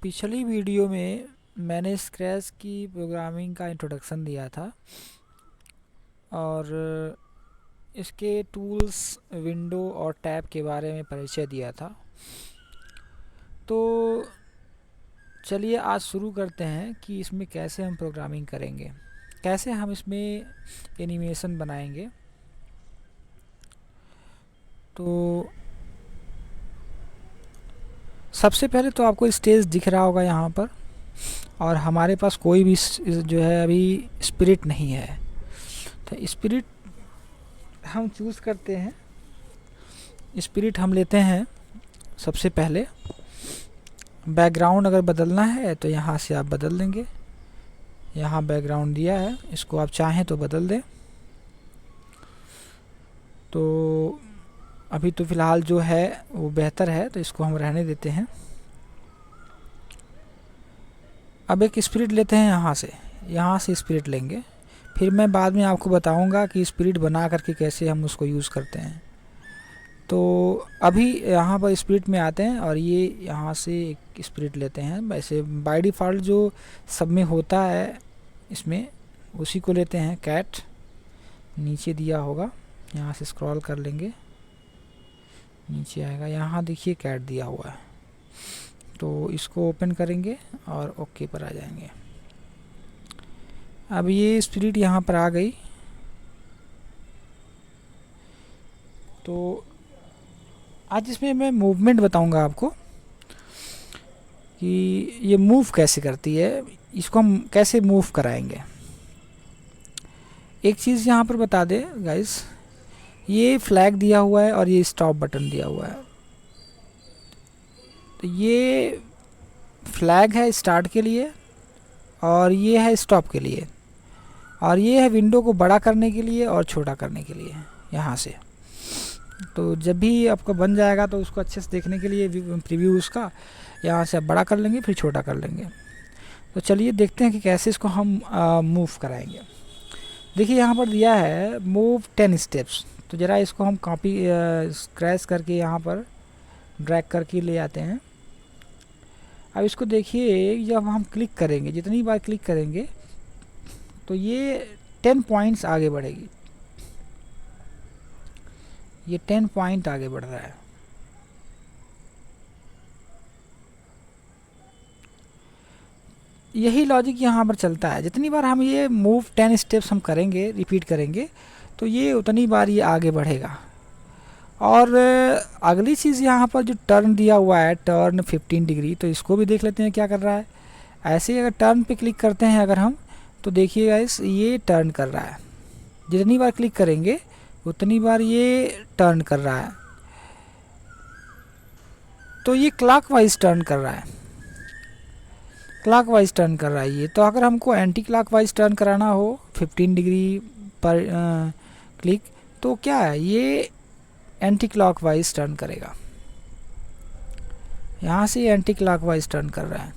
पिछली वीडियो में मैंने स्क्रैच की प्रोग्रामिंग का इंट्रोडक्शन दिया था और इसके टूल्स, विंडो और टैब के बारे में परिचय दिया था। तो चलिए आज शुरू करते हैं कि इसमें कैसे हम प्रोग्रामिंग करेंगे, कैसे हम इसमें एनिमेशन बनाएंगे। तो सबसे पहले तो आपको स्टेज दिख रहा होगा यहाँ पर, और हमारे पास कोई भी जो है अभी स्पिरिट नहीं है। तो स्पिरिट हम चूज़ करते हैं, स्पिरिट हम लेते हैं। सबसे पहले बैकग्राउंड अगर बदलना है तो यहाँ से आप बदल देंगे। यहाँ बैकग्राउंड दिया है, इसको आप चाहें तो बदल दें। तो अभी तो फ़िलहाल जो है वो बेहतर है, तो इसको हम रहने देते हैं। अब एक स्पिरिट लेते हैं, यहाँ से स्पिरिट लेंगे। फिर मैं बाद में आपको बताऊंगा कि स्पिरिट बना करके कैसे हम उसको यूज़ करते हैं। तो अभी यहाँ पर स्पिरिट में आते हैं और ये यहाँ से एक स्पिरिट लेते हैं। वैसे बाय डिफ़ॉल्ट जो सब में होता है इसमें उसी को लेते हैं। कैट नीचे दिया होगा, यहाँ से स्क्रॉल कर लेंगे, नीचे आएगा, यहाँ देखिए कैट दिया हुआ है। तो इसको ओपन करेंगे और ओके पर आ जाएंगे। अब ये स्पिरिट यहाँ पर आ गई। तो आज इसमें मैं मूवमेंट बताऊंगा आपको कि ये मूव कैसे करती है, इसको हम कैसे मूव कराएंगे। एक चीज़ यहाँ पर बता दें गाइस, ये फ्लैग दिया हुआ है और ये स्टॉप बटन दिया हुआ है। तो ये फ्लैग है स्टार्ट के लिए और ये है स्टॉप के लिए, और ये है विंडो को बड़ा करने के लिए और छोटा करने के लिए यहाँ से। तो जब भी आपका बन जाएगा तो उसको अच्छे से देखने के लिए प्रीव्यू उसका यहाँ से आप बड़ा कर लेंगे, फिर छोटा कर लेंगे। तो चलिए देखते हैं कि कैसे इसको हम मूव कराएंगे। देखिए यहाँ पर दिया है मूव 10 स्टेप्स। तो ज़रा इसको हम कॉपी स्क्रैच करके यहाँ पर ड्रैग करके ले आते हैं। अब इसको देखिए, जब हम क्लिक करेंगे, जितनी बार क्लिक करेंगे तो ये 10 पॉइंट्स आगे बढ़ेगी। ये 10 पॉइंट आगे बढ़ रहा है। यही लॉजिक यहाँ पर चलता है। जितनी बार हम ये मूव 10 स्टेप्स हम करेंगे, रिपीट करेंगे, तो ये उतनी बार ये आगे बढ़ेगा। और अगली चीज़ यहाँ पर जो टर्न दिया हुआ है, टर्न 15 डिग्री, तो इसको भी देख लेते हैं क्या कर रहा है। ऐसे ही अगर टर्न पे क्लिक करते हैं अगर हम, तो देखिए गाइस ये टर्न कर रहा है। जितनी बार क्लिक करेंगे उतनी बार ये टर्न कर रहा है। तो ये क्लॉकवाइज टर्न कर रहा है, क्लॉकवाइज टर्न कर रहा है ये। तो अगर हमको एंटी क्लॉकवाइज टर्न कराना हो 15 डिग्री पर क्लिक, तो क्या है, ये एंटी क्लॉकवाइज टर्न करेगा। यहाँ से एंटी क्लॉकवाइज टर्न कर रहा है।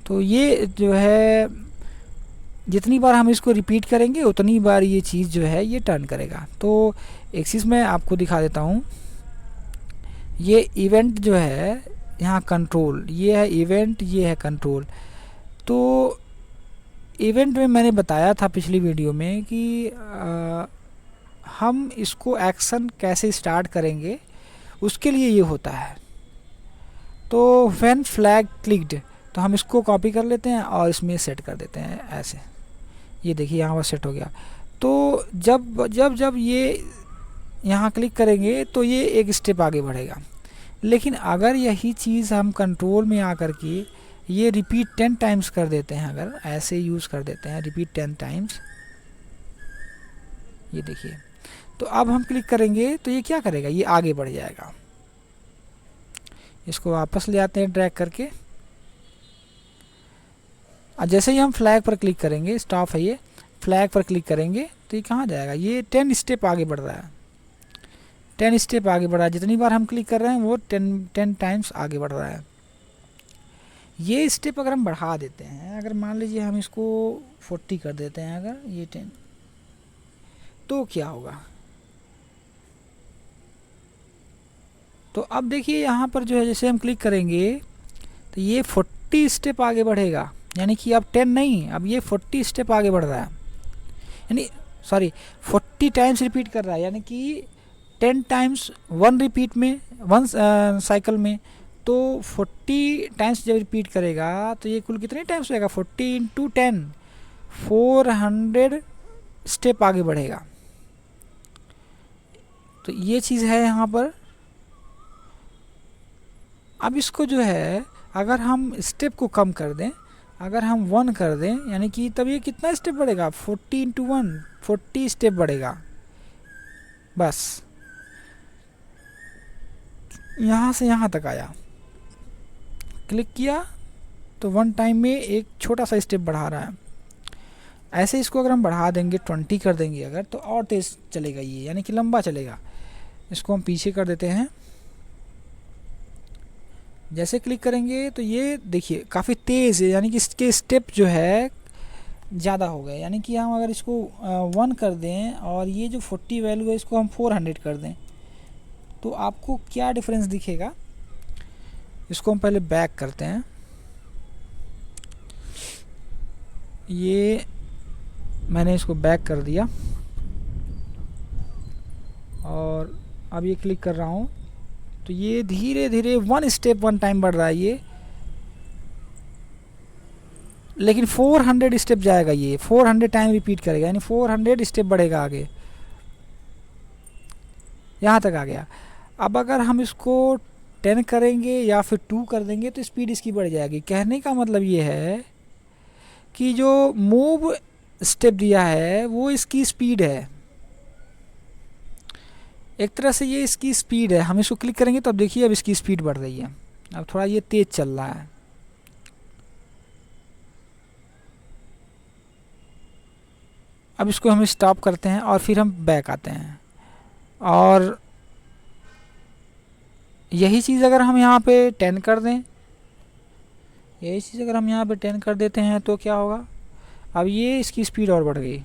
तो ये जो है जितनी बार हम इसको रिपीट करेंगे उतनी बार ये चीज़ जो है ये टर्न करेगा। तो एक चीज़ मैं आपको दिखा देता हूँ। ये इवेंट जो है यहाँ कंट्रोल, ये है इवेंट, ये है कंट्रोल। तो इवेंट में मैंने बताया था पिछली वीडियो में कि हम इसको एक्शन कैसे स्टार्ट करेंगे, उसके लिए ये होता है। तो व्हेन फ्लैग क्लिक्ड, तो हम इसको कॉपी कर लेते हैं और इसमें सेट कर देते हैं ऐसे। ये देखिए यहाँ पर सेट हो गया। तो जब जब जब ये यहाँ क्लिक करेंगे तो ये एक स्टेप आगे बढ़ेगा। लेकिन अगर यही चीज़ हम कंट्रोल में आकर के ये रिपीट 10 टाइम्स कर देते हैं, अगर ऐसे यूज़ कर देते हैं रिपीट 10 टाइम्स, ये देखिए, तो अब हम क्लिक करेंगे तो ये क्या करेगा, ये आगे बढ़ जाएगा। इसको वापस ले आते हैं ड्रैग करके। और जैसे ही हम फ्लैग पर क्लिक करेंगे, स्टॉप है ये, फ्लैग पर क्लिक करेंगे तो ये कहाँ जाएगा, ये 10 स्टेप आगे बढ़ रहा है। 10 स्टेप आगे बढ़ रहा है। जितनी बार हम क्लिक कर रहे हैं वो 10 टाइम्स आगे बढ़ रहा है। ये स्टेप अगर हम बढ़ा देते हैं, अगर मान लीजिए हम इसको 40 कर देते हैं, अगर ये 10, तो क्या होगा। तो अब देखिए यहाँ पर जो है, जैसे हम क्लिक करेंगे तो ये 40 स्टेप आगे बढ़ेगा, यानी कि अब 10 नहीं, अब ये 40 स्टेप आगे बढ़ रहा है, यानी सॉरी 40 टाइम्स रिपीट कर रहा है, यानी कि 10 टाइम्स वन रिपीट में, वन साइकिल में। तो 40 टाइम्स जब रिपीट करेगा तो ये कुल कितने टाइम्स होएगा, 40 इंटू 10, 400 स्टेप आगे बढ़ेगा। तो ये चीज़ है यहाँ पर। अब इसको जो है अगर हम स्टेप को कम कर दें, अगर हम 1 कर दें, यानी कि तब ये कितना स्टेप बढ़ेगा, 40 इंटू 1, 40 स्टेप बढ़ेगा। बस यहाँ से यहाँ तक आया, क्लिक किया तो 1 टाइम में एक छोटा सा स्टेप बढ़ा रहा है। ऐसे इसको अगर हम बढ़ा देंगे, 20 कर देंगे अगर, तो और तेज़ चलेगा ये, यानी कि लंबा चलेगा। इसको हम पीछे कर देते हैं। जैसे क्लिक करेंगे तो ये देखिए काफ़ी तेज़ है, यानी कि इसके स्टेप जो है ज़्यादा हो गए। यानी कि हम अगर इसको 1 कर दें और ये जो 40 वैल्यू है इसको हम 400 कर दें, तो आपको क्या डिफरेंस दिखेगा। इसको हम पहले बैक करते हैं। ये मैंने इसको बैक कर दिया और अब ये क्लिक कर रहा हूँ तो ये धीरे धीरे 1 स्टेप 1 टाइम बढ़ रहा है ये, लेकिन 400 स्टेप जाएगा, ये 400 टाइम रिपीट करेगा, यानी 400 स्टेप बढ़ेगा आगे। यहाँ तक आ गया। अब अगर हम इसको 10 करेंगे या फिर 2 कर देंगे तो स्पीड इसकी बढ़ जाएगी। कहने का मतलब ये है कि जो मूव स्टेप दिया है वो इसकी स्पीड है, एक तरह से ये इसकी स्पीड है। हम इसको क्लिक करेंगे तो अब देखिए अब इसकी स्पीड बढ़ रही है, अब थोड़ा ये तेज़ चल रहा है। अब इसको हम स्टॉप करते हैं और फिर हम बैक आते हैं, और यही चीज़ अगर हम यहाँ पे 10 कर दें, यही चीज़ अगर हम यहाँ पे 10 कर देते हैं तो क्या होगा, अब ये इसकी स्पीड और बढ़ गई।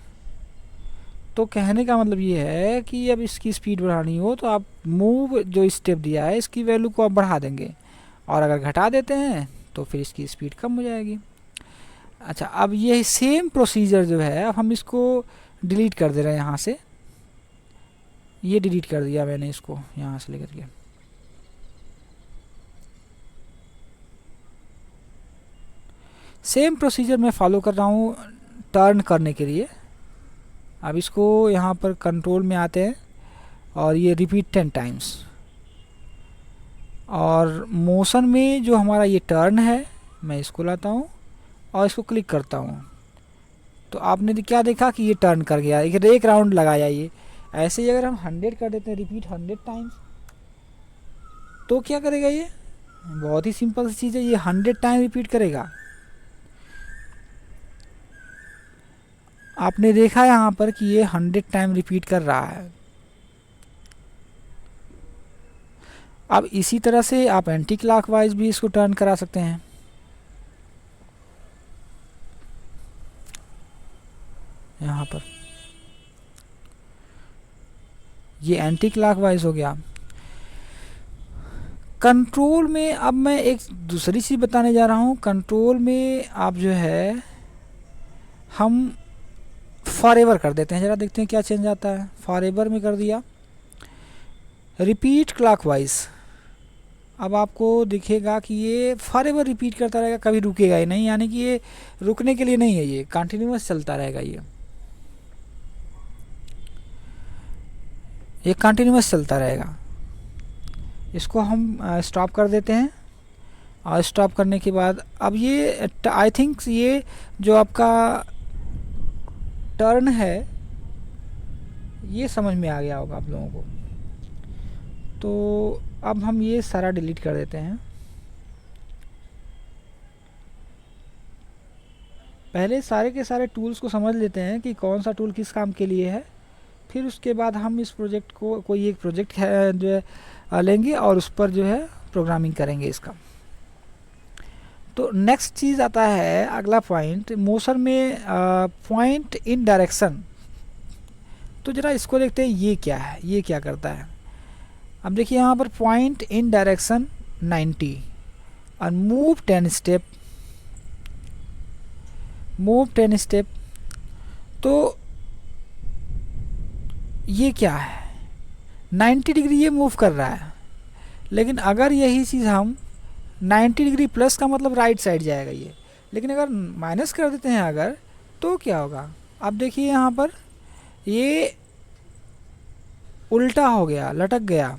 तो कहने का मतलब ये है कि अब इसकी स्पीड बढ़ानी हो तो आप मूव जो स्टेप दिया है इसकी वैल्यू को आप बढ़ा देंगे, और अगर घटा देते हैं तो फिर इसकी स्पीड कम हो जाएगी। अच्छा, अब ये सेम प्रोसीजर जो है, अब हम इसको डिलीट कर दे रहे हैं यहाँ से। ये डिलीट कर दिया मैंने इसको यहाँ से लेकर के। सेम प्रोसीजर मैं फॉलो कर रहा हूँ टर्न करने के लिए। अब इसको यहाँ पर कंट्रोल में आते हैं और ये रिपीट 10 टाइम्स, और मोशन में जो हमारा ये टर्न है मैं इसको लाता हूँ और इसको क्लिक करता हूँ, तो आपने क्या देखा कि ये टर्न कर गया, एक राउंड लगाया ये। ऐसे ही अगर हम 100 कर देते हैं, रिपीट 100 टाइम्स, तो क्या करेगा ये, बहुत ही सिंपल सी चीज़ है, ये 100 टाइम रिपीट करेगा। आपने देखा यहाँ पर कि ये 100 टाइम रिपीट कर रहा है। अब इसी तरह से आप एंटी क्लॉकवाइज भी इसको टर्न करा सकते हैं। यहाँ पर ये एंटी क्लॉकवाइज हो गया। कंट्रोल में अब मैं एक दूसरी चीज़ बताने जा रहा हूँ। कंट्रोल में आप जो है हम फॉरएवर कर देते हैं, ज़रा देखते हैं क्या चेंज आता है। फॉरएवर में कर दिया, रिपीट क्लॉकवाइज। अब आपको दिखेगा कि ये फॉरएवर रिपीट करता रहेगा, कभी रुकेगा ही नहीं, यानी कि ये रुकने के लिए नहीं है, ये कंटिन्यूअस चलता रहेगा। ये कंटिन्यूअस चलता रहेगा। इसको हम स्टॉप कर देते हैं, और स्टॉप करने के बाद अब ये आई थिंक ये जो आपका टर्न है ये समझ में आ गया होगा आप लोगों को। तो अब हम ये सारा डिलीट कर देते हैं। पहले सारे के सारे टूल्स को समझ लेते हैं कि कौन सा टूल किस काम के लिए है, फिर उसके बाद हम इस प्रोजेक्ट को कोई एक प्रोजेक्ट है जो है लेंगे और उस पर जो है प्रोग्रामिंग करेंगे इसका। तो नेक्स्ट चीज़ आता है अगला पॉइंट, मोशन में पॉइंट इन डायरेक्शन। तो ज़रा इसको देखते हैं ये क्या है, ये क्या करता है। अब देखिए यहाँ पर पॉइंट इन डायरेक्शन 90 और मूव 10 स्टेप मूव 10 स्टेप। तो ये क्या है, 90 डिग्री ये मूव कर रहा है, लेकिन अगर यही चीज़ हम 90 डिग्री प्लस का मतलब राइट साइड जाएगा ये, लेकिन अगर माइनस कर देते हैं अगर, तो क्या होगा, आप देखिए यहाँ पर ये उल्टा हो गया, लटक गया,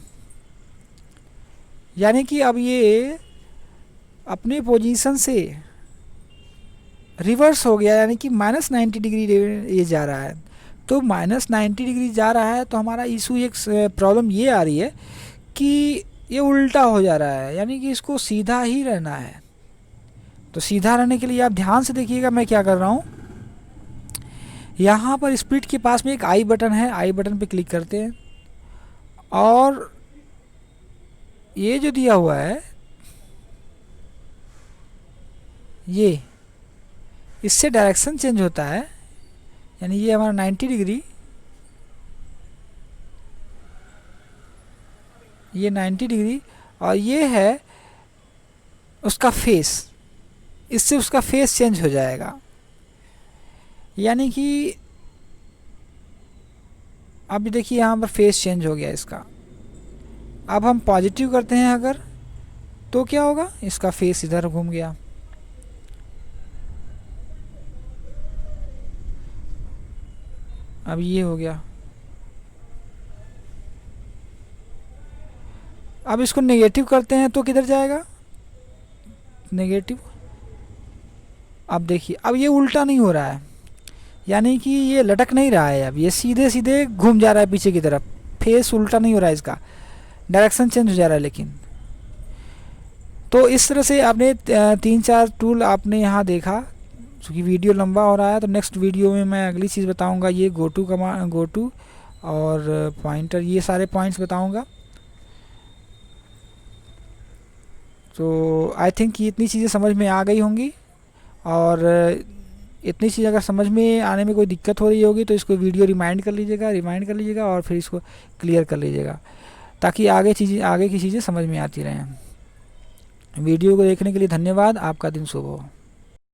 यानी कि अब ये अपनी पोजीशन से रिवर्स हो गया, यानी कि -90 डिग्री ये जा रहा है। तो -90 डिग्री जा रहा है तो हमारा इशू, एक प्रॉब्लम ये आ रही है कि ये उल्टा हो जा रहा है, यानी कि इसको सीधा ही रहना है। तो सीधा रहने के लिए आप ध्यान से देखिएगा मैं क्या कर रहा हूँ। यहाँ पर स्प्लिट के पास में एक आई बटन है, आई बटन पे क्लिक करते हैं और ये जो दिया हुआ है ये, इससे डायरेक्शन चेंज होता है, यानी ये हमारा 90 डिग्री, ये 90 डिग्री, और ये है उसका फेस, इससे उसका फेस चेंज हो जाएगा। यानी कि अब देखिए यहाँ पर फेस चेंज हो गया इसका। अब हम पॉजिटिव करते हैं अगर, तो क्या होगा, इसका फेस इधर घूम गया। अब ये हो गया। अब इसको नेगेटिव करते हैं तो किधर जाएगा, नेगेटिव। अब देखिए अब ये उल्टा नहीं हो रहा है, यानी कि ये लटक नहीं रहा है, अब ये सीधे सीधे घूम जा रहा है पीछे की तरफ, फेस उल्टा नहीं हो रहा है, इसका डायरेक्शन चेंज हो जा रहा है। लेकिन तो इस तरह से आपने 3-4 टूल आपने यहाँ देखा। क्योंकि वीडियो लंबा हो रहा है तो नेक्स्ट वीडियो में मैं अगली चीज़ बताऊंगा, ये गोटू कमांड, गोटू और पॉइंटर, ये सारे पॉइंट्स बताऊंगा। तो आई थिंक ये इतनी चीज़ें समझ में आ गई होंगी, और इतनी चीज़ अगर समझ में आने में कोई दिक्कत हो रही होगी तो इसको वीडियो रिमाइंड कर लीजिएगा और फिर इसको क्लियर कर लीजिएगा, ताकि आगे की चीज़ें समझ में आती रहें। वीडियो को देखने के लिए धन्यवाद। आपका दिन शुभ हो।